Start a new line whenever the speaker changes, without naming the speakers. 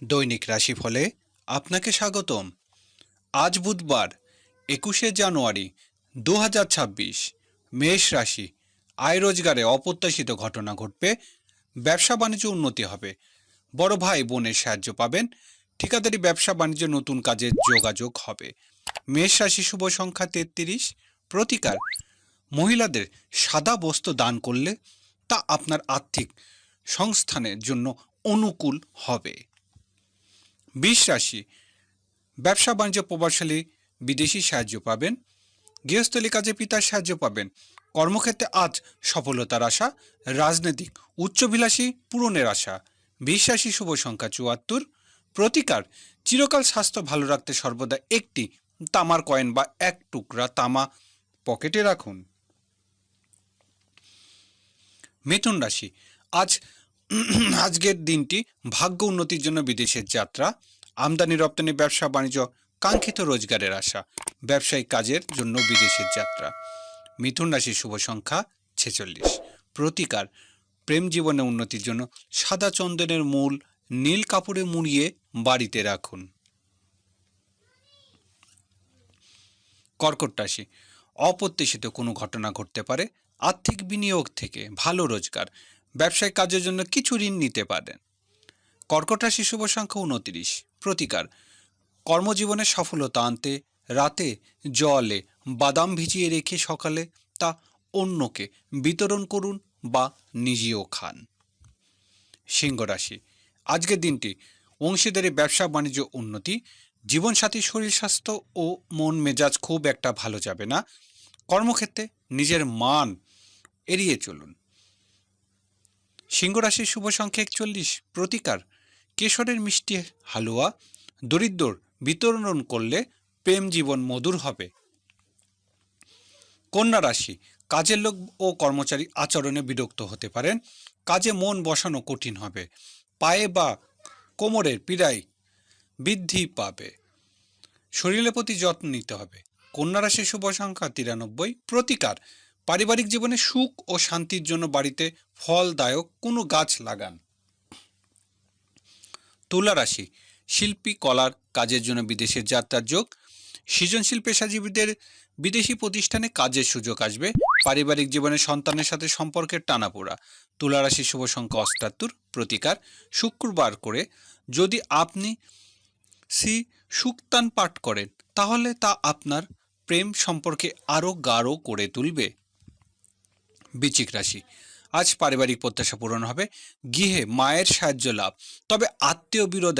দৈনিক রাশিফলে আপনাকে স্বাগতম। আজ বুধবার 21শে জানুয়ারি 2026। মেষ রাশি। আয় রোজগারে অপ্রত্যাশিত ঘটনা ঘটবে, ব্যবসা বাণিজ্য উন্নতি হবে, বড় ভাই বোনের সাহায্য পাবেন, ঠিকাদারি ব্যবসা বাণিজ্য নতুন কাজের যোগাযোগ হবে। মেষ রাশি শুভ সংখ্যা 33। প্রতিকার, মহিলাদের সাদা বস্ত্র দান করলে তা আপনার আর্থিক সংস্থানের জন্য অনুকূল হবে। বৃষ রাশি, ব্যবসা বাণিজ্য প্রভাবশালী বিদেশি সাহায্য পাবেন, গৃহস্থলী কাজে পিতার সাহায্য পাবেন, কর্মক্ষেত্রে আজ সফলতার আশা, রাজনৈতিক উচ্চাভিলাষী পূরণের আশা। বৃষ রাশি শুভ সংখ্যা 74। প্রতিকার, চিরকাল স্বাস্থ্য ভালো রাখতে সর্বদা একটি তামার কয়েন বা এক টুকরা তামা পকেটে রাখুন। মিথুন রাশি, আজকের দিনটি ভাগ্য উন্নতির জন্য বিদেশের যাত্রা, আমদানি রপ্তানি ব্যবসা বাণিজ্য, কাঙ্ক্ষিত রোজগারের আশা, ব্যবসায়িক কাজের জন্য বিদেশের যাত্রা। মিথুন রাশির শুভ সংখ্যা 46। প্রতিকার, প্রেম জীবনে উন্নতির জন্য সাদা চন্দনের মূল নীল কাপড়ে মুড়িয়ে বাড়িতে রাখুন। কর্কট রাশি, অপ্রত্যাশিত কোনো ঘটনা ঘটতে পারে, আর্থিক বিনিয়োগ থেকে ভালো রোজগার, ব্যবসায়িক কাজের জন্য কিছু ঋণ নিতে পারেন। কর্কট রাশি শুভ সংখ্যা 29। প্রতিকার, কর্মজীবনে সফলতা আনতে রাতে জলে বাদাম ভিজিয়ে রেখে সকালে তা অন্যকে বিতরণ করুন বা নিজেও খান। সিংহ রাশি, আজকের দিনটি অংশীদারি ব্যবসা বাণিজ্য উন্নতি, জীবনসাথী শরীর স্বাস্থ্য ও মন মেজাজ খুব একটা ভালো যাবে না। কর্মক্ষেত্রে নিজের মান এড়িয়ে চলুন। সিংহ রাশির শুভ সংখ্যা 41। প্রতিকার, কেশরের মিষ্টি হালুয়া দরিদ্রর বিতরণ করলে প্রেম জীবন মধুর হবে। কন্যা রাশি, কাজের লোক ও কর্মচারী আচরণে বিরক্ত হতে পারেন, কাজে মন বসানো কঠিন হবে, পায়ে বা কোমরের পীড়ায় বৃদ্ধি পাবে, শরীরের প্রতি যত্ন নিতে হবে। কন্যা রাশির শুভ সংখ্যা 93। প্রতিকার, পারিবারিক জীবনে সুখ ও শান্তির জন্য বাড়িতে ফলদায়ক কোনো গাছ লাগান। তুলা রাশি, শিল্পী কলার কাজের জন্য বিদেশের যাত্রার যোগ, সৃজনশীল পেশাজীবীদের বিদেশি প্রতিষ্ঠানে কাজের সুযোগ আসবে, পারিবারিক জীবনে সন্তানের সাথে সম্পর্কের টানাপোড়া। তুলা রাশির শুভ সংখ্যা 78। প্রতিকার, শুক্রবার করে যদি আপনি সুক্তান পাঠ করেন তাহলে তা আপনার প্রেম সম্পর্কে আরও গাঢ় করে তুলবে। বৃশ্চিক রাশি, আজ পারিবারিক প্রত্যাশা পূরণ হবে, গৃহে মায়ের সাহায্য লাভ, তবে আত্মীয় বিরোধ